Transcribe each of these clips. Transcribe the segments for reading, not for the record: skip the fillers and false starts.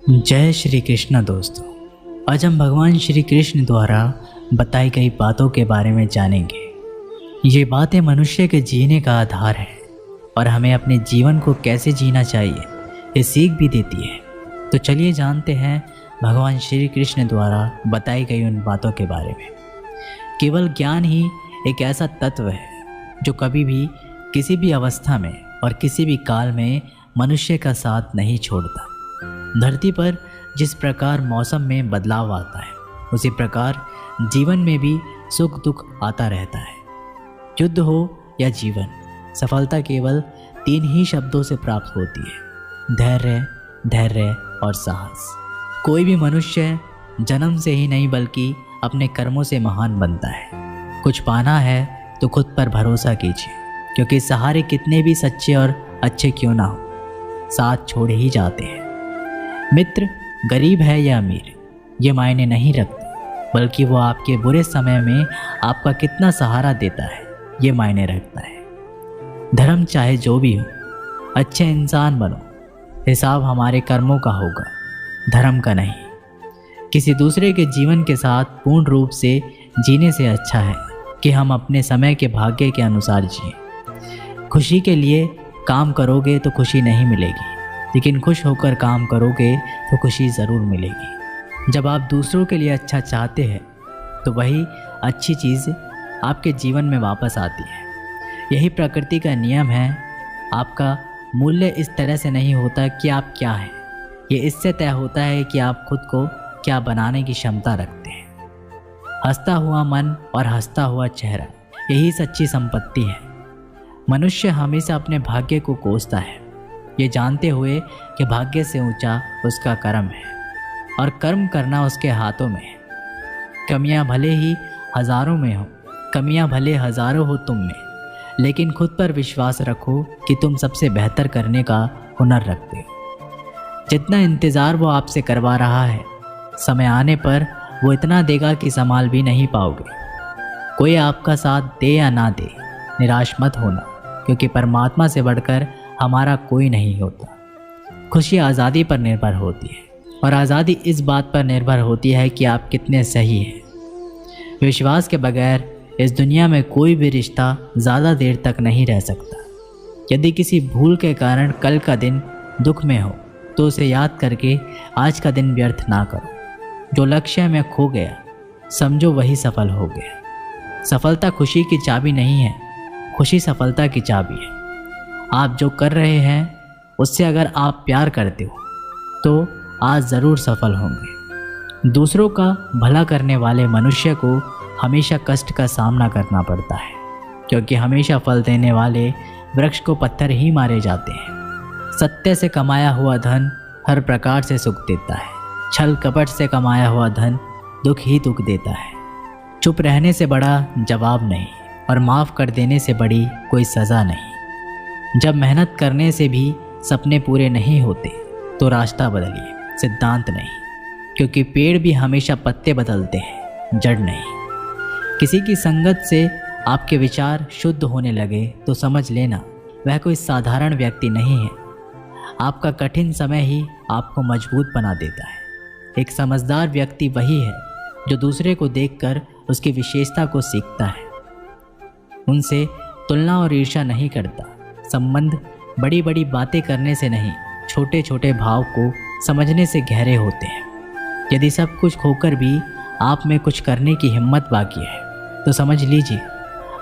जय श्री कृष्ण दोस्तों। आज हम भगवान श्री कृष्ण द्वारा बताई गई बातों के बारे में जानेंगे। ये बातें मनुष्य के जीने का आधार है और हमें अपने जीवन को कैसे जीना चाहिए ये सीख भी देती है। तो चलिए जानते हैं भगवान श्री कृष्ण द्वारा बताई गई उन बातों के बारे में। केवल ज्ञान ही एक ऐसा तत्व है जो कभी भी किसी भी अवस्था में और किसी भी काल में मनुष्य का साथ नहीं छोड़ता। धरती पर जिस प्रकार मौसम में बदलाव आता है उसी प्रकार जीवन में भी सुख दुख आता रहता है। युद्ध हो या जीवन, सफलता केवल 3 ही शब्दों से प्राप्त होती है: धैर्य, धैर्य और साहस। कोई भी मनुष्य जन्म से ही नहीं बल्कि अपने कर्मों से महान बनता है। कुछ पाना है तो खुद पर भरोसा कीजिए, क्योंकि सहारे कितने भी सच्चे और अच्छे क्यों ना हो, साथ छोड़ ही जाते हैं। मित्र गरीब है या अमीर ये मायने नहीं रखता, बल्कि वो आपके बुरे समय में आपका कितना सहारा देता है ये मायने रखता है। धर्म चाहे जो भी हो, अच्छे इंसान बनो, हिसाब हमारे कर्मों का होगा, धर्म का नहीं। किसी दूसरे के जीवन के साथ पूर्ण रूप से जीने से अच्छा है कि हम अपने समय के भाग्य के अनुसार जिए। खुशी के लिए काम करोगे तो खुशी नहीं मिलेगी, लेकिन खुश होकर काम करोगे तो खुशी ज़रूर मिलेगी। जब आप दूसरों के लिए अच्छा चाहते हैं तो वही अच्छी चीज़ आपके जीवन में वापस आती है। यही प्रकृति का नियम है। आपका मूल्य इस तरह से नहीं होता कि आप क्या हैं, ये इससे तय होता है कि आप खुद को क्या बनाने की क्षमता रखते हैं। हंसता हुआ मन और हंसता हुआ चेहरा, यही सच्ची संपत्ति है। मनुष्य हमेशा अपने भाग्य को कोसता है, ये जानते हुए कि भाग्य से ऊंचा उसका कर्म है और कर्म करना उसके हाथों में है। कमियां भले ही हज़ारों में हो, कमियां भले हज़ारों हो तुम में, लेकिन खुद पर विश्वास रखो कि तुम सबसे बेहतर करने का हुनर रखते हो। जितना इंतज़ार वो आपसे करवा रहा है, समय आने पर वो इतना देगा कि संभाल भी नहीं पाओगे। कोई आपका साथ दे या ना दे, निराश मत होना, क्योंकि परमात्मा से बढ़कर हमारा कोई नहीं होता। खुशी आज़ादी पर निर्भर होती है और आज़ादी इस बात पर निर्भर होती है कि आप कितने सही हैं। विश्वास के बगैर इस दुनिया में कोई भी रिश्ता ज़्यादा देर तक नहीं रह सकता। यदि किसी भूल के कारण कल का दिन दुख में हो तो उसे याद करके आज का दिन व्यर्थ ना करो। जो लक्ष्य में खो गया समझो वही सफल हो गया। सफलता खुशी की चाबी नहीं है, खुशी सफलता की चाबी है। आप जो कर रहे हैं उससे अगर आप प्यार करते हो तो आज ज़रूर सफल होंगे। दूसरों का भला करने वाले मनुष्य को हमेशा कष्ट का सामना करना पड़ता है, क्योंकि हमेशा फल देने वाले वृक्ष को पत्थर ही मारे जाते हैं। सत्य से कमाया हुआ धन हर प्रकार से सुख देता है, छल कपट से कमाया हुआ धन दुख ही दुख देता है। चुप रहने से बड़ा जवाब नहीं और माफ़ कर देने से बड़ी कोई सज़ा नहीं। जब मेहनत करने से भी सपने पूरे नहीं होते तो रास्ता बदलिए, सिद्धांत नहीं, क्योंकि पेड़ भी हमेशा पत्ते बदलते हैं, जड़ नहीं। किसी की संगत से आपके विचार शुद्ध होने लगे तो समझ लेना वह कोई साधारण व्यक्ति नहीं है। आपका कठिन समय ही आपको मजबूत बना देता है। एक समझदार व्यक्ति वही है जो दूसरे को देखकर उसकी विशेषता को सीखता है, उनसे तुलना और ईर्ष्या नहीं करता। संबंध बड़ी बड़ी बातें करने से नहीं, छोटे छोटे भाव को समझने से गहरे होते हैं। यदि सब कुछ खोकर भी आप में कुछ करने की हिम्मत बाकी है तो समझ लीजिए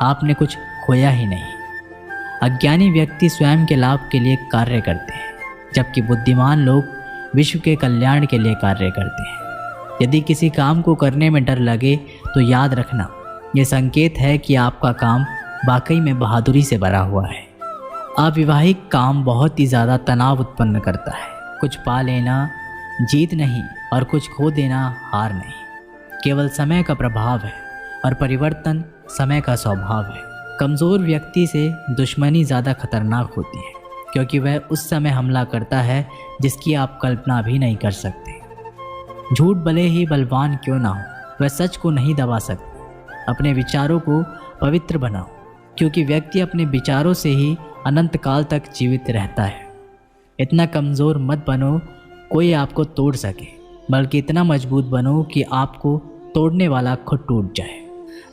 आपने कुछ खोया ही नहीं। अज्ञानी व्यक्ति स्वयं के लाभ के लिए कार्य करते हैं, जबकि बुद्धिमान लोग विश्व के कल्याण के लिए कार्य करते हैं। यदि किसी काम को करने में डर लगे तो याद रखना, यह संकेत है कि आपका काम वाकई में बहादुरी से भरा हुआ है। अविवाहिक काम बहुत ही ज़्यादा तनाव उत्पन्न करता है। कुछ पा लेना जीत नहीं और कुछ खो देना हार नहीं, केवल समय का प्रभाव है और परिवर्तन समय का स्वभाव है। कमज़ोर व्यक्ति से दुश्मनी ज़्यादा खतरनाक होती है, क्योंकि वह उस समय हमला करता है जिसकी आप कल्पना भी नहीं कर सकते। झूठ भले ही बलवान क्यों ना हो, वह सच को नहीं दबा सकता। अपने विचारों को पवित्र बनाओ, क्योंकि व्यक्ति अपने विचारों से ही अनंत काल तक जीवित रहता है। इतना कमज़ोर मत बनो कोई आपको तोड़ सके, बल्कि इतना मजबूत बनो कि आपको तोड़ने वाला खुद टूट जाए।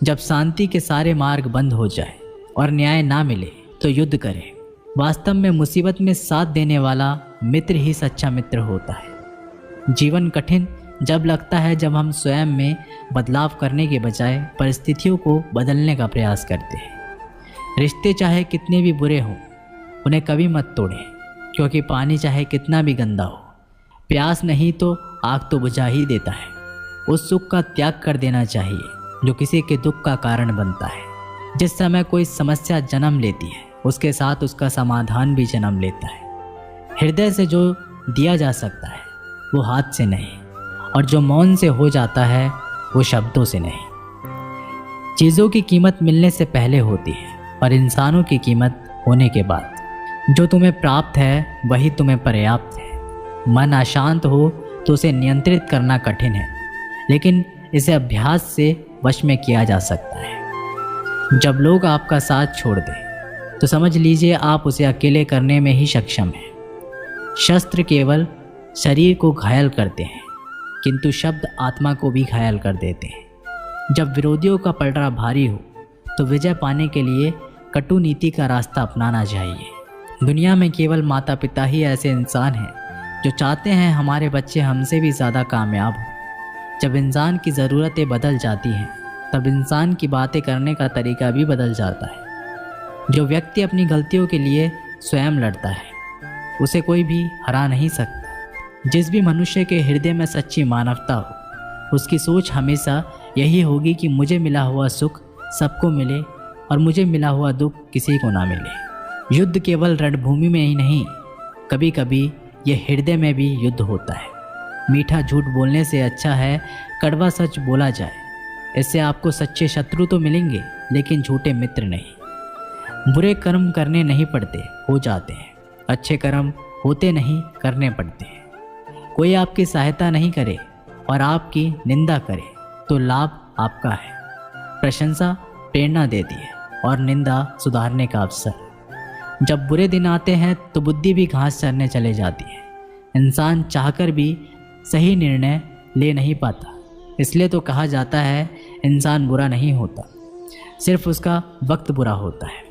जब शांति के सारे मार्ग बंद हो जाए और न्याय ना मिले तो युद्ध करें। वास्तव में मुसीबत में साथ देने वाला मित्र ही सच्चा मित्र होता है। जीवन कठिन जब लगता है जब हम स्वयं में बदलाव करने के बजाय परिस्थितियों को बदलने का प्रयास करते हैं। रिश्ते चाहे कितने भी बुरे हों, उन्हें कभी मत तोड़ें, क्योंकि पानी चाहे कितना भी गंदा हो, प्यास नहीं तो आग तो बुझा ही देता है। उस सुख का त्याग कर देना चाहिए जो किसी के दुख का कारण बनता है। जिस समय कोई समस्या जन्म लेती है, उसके साथ उसका समाधान भी जन्म लेता है। हृदय से जो दिया जा सकता है वो हाथ से नहीं, और जो मौन से हो जाता है वो शब्दों से नहीं। चीज़ों की कीमत मिलने से पहले होती है और इंसानों की कीमत होने के बाद। जो तुम्हें प्राप्त है वही तुम्हें पर्याप्त है। मन अशांत हो तो उसे नियंत्रित करना कठिन है, लेकिन इसे अभ्यास से वश में किया जा सकता है। जब लोग आपका साथ छोड़ दें तो समझ लीजिए आप उसे अकेले करने में ही सक्षम हैं। शस्त्र केवल शरीर को घायल करते हैं, किंतु शब्द आत्मा को भी घायल कर देते हैं। जब विरोधियों का पलड़ा भारी हो तो विजय पाने के लिए कटु नीति का रास्ता अपनाना चाहिए। दुनिया में केवल माता पिता ही ऐसे इंसान हैं जो चाहते हैं हमारे बच्चे हमसे भी ज़्यादा कामयाब हों। जब इंसान की ज़रूरतें बदल जाती हैं तब इंसान की बातें करने का तरीका भी बदल जाता है। जो व्यक्ति अपनी गलतियों के लिए स्वयं लड़ता है उसे कोई भी हरा नहीं सकता। जिस भी मनुष्य के हृदय में सच्ची मानवता हो, उसकी सोच हमेशा यही होगी कि मुझे मिला हुआ सुख सबको मिले और मुझे मिला हुआ दुख किसी को ना मिले। युद्ध केवल रणभूमि में ही नहीं, कभी कभी यह हृदय में भी युद्ध होता है। मीठा झूठ बोलने से अच्छा है कड़वा सच बोला जाए। इससे आपको सच्चे शत्रु तो मिलेंगे, लेकिन झूठे मित्र नहीं। बुरे कर्म करने नहीं पड़ते, हो जाते हैं। अच्छे कर्म होते नहीं, करने पड़ते हैं। कोई आपकी सहायता नहीं करे और आपकी निंदा करे तो लाभ आपका है। प्रशंसा प्रेरणा देती है और निंदा सुधारने का अवसर। जब बुरे दिन आते हैं तो बुद्धि भी घास चरने चले जाती है। इंसान चाहकर भी सही निर्णय ले नहीं पाता। इसलिए तो कहा जाता है इंसान बुरा नहीं होता, सिर्फ उसका वक्त बुरा होता है।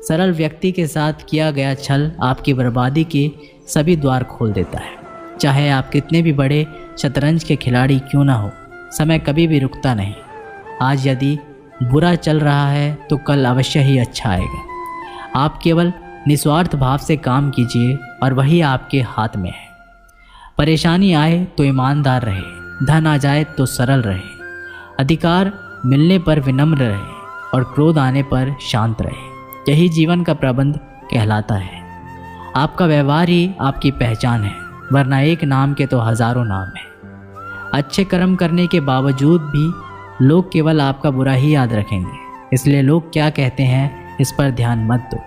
सरल व्यक्ति के साथ किया गया छल आपकी बर्बादी के सभी द्वार खोल देता है। चाहे आप कितने भी बड़े शतरंज के खिलाड़ी क्यों ना हो, समय कभी भी रुकता नहीं। आज यदि बुरा चल रहा है तो कल अवश्य ही अच्छा आएगा। आप केवल निस्वार्थ भाव से काम कीजिए और वही आपके हाथ में है। परेशानी आए तो ईमानदार रहे, धन आ जाए तो सरल रहे, अधिकार मिलने पर विनम्र रहे और क्रोध आने पर शांत रहे। यही जीवन का प्रबंध कहलाता है। आपका व्यवहार ही आपकी पहचान है, वरना एक नाम के तो हजारों नाम हैं। अच्छे कर्म करने के बावजूद भी लोग केवल आपका बुरा ही याद रखेंगे। इसलिए लोग क्या कहते हैं इस पर ध्यान मत दो।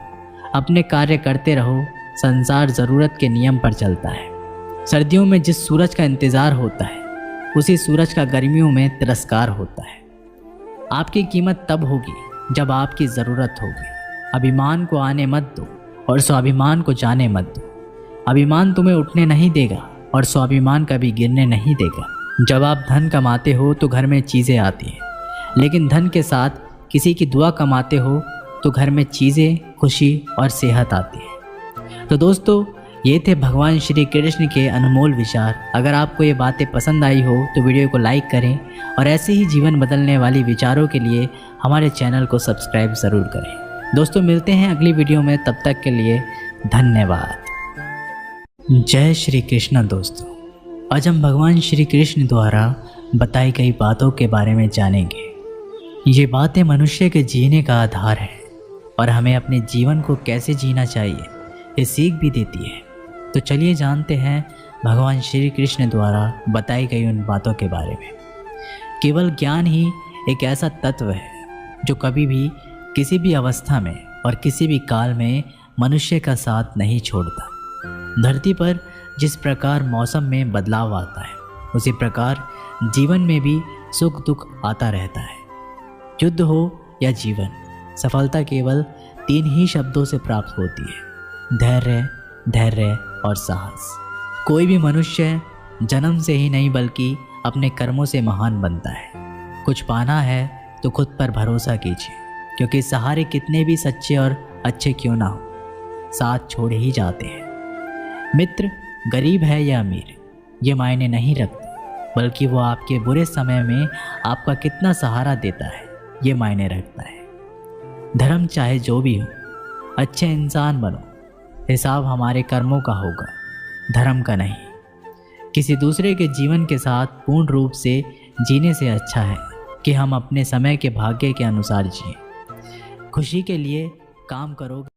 अपने कार्य करते रहो। संसार ज़रूरत के नियम पर चलता है। सर्दियों में जिस सूरज का इंतज़ार होता है उसी सूरज का गर्मियों में तिरस्कार होता है। आपकी कीमत तब होगी जब आपकी ज़रूरत होगी। अभिमान को आने मत दो और स्वाभिमान को जाने मत दो। अभिमान तुम्हें उठने नहीं देगा और स्वाभिमान कभी गिरने नहीं देगा। जब आप धन कमाते हो तो घर में चीज़ें आती हैं, लेकिन धन के साथ किसी की दुआ कमाते हो तो घर में चीज़ें, खुशी और सेहत आती है। तो दोस्तों, ये थे भगवान श्री कृष्ण के अनमोल विचार। अगर आपको ये बातें पसंद आई हो तो वीडियो को लाइक करें और ऐसे ही जीवन बदलने वाली विचारों के लिए हमारे चैनल को सब्सक्राइब ज़रूर करें। दोस्तों, मिलते हैं अगली वीडियो में, तब तक के लिए धन्यवाद। जय श्री कृष्ण। दोस्तों, आज हम भगवान श्री कृष्ण द्वारा बताई गई बातों के बारे में जानेंगे। ये बातें मनुष्य के जीने का आधार है और हमें अपने जीवन को कैसे जीना चाहिए ये सीख भी देती है। तो चलिए जानते हैं भगवान श्री कृष्ण द्वारा बताई गई उन बातों के बारे में। केवल ज्ञान ही एक ऐसा तत्व है जो कभी भी किसी भी अवस्था में और किसी भी काल में मनुष्य का साथ नहीं छोड़ता। धरती पर जिस प्रकार मौसम में बदलाव आता है, उसी प्रकार जीवन में भी सुख दुख आता रहता है। युद्ध हो या जीवन, सफलता केवल 3 ही शब्दों से प्राप्त होती है: धैर्य, धैर्य और साहस। कोई भी मनुष्य जन्म से ही नहीं बल्कि अपने कर्मों से महान बनता है। कुछ पाना है तो खुद पर भरोसा कीजिए, क्योंकि सहारे कितने भी सच्चे और अच्छे क्यों ना हो, साथ छोड़ ही जाते हैं। मित्र गरीब है या अमीर ये मायने नहीं रखते, बल्कि वो आपके बुरे समय में आपका कितना सहारा देता है ये मायने रखता है। धर्म चाहे जो भी हो, अच्छे इंसान बनो, हिसाब हमारे कर्मों का होगा, धर्म का नहीं। किसी दूसरे के जीवन के साथ पूर्ण रूप से जीने से अच्छा है कि हम अपने समय के भाग्य के अनुसार जिए। खुशी के लिए काम करोगे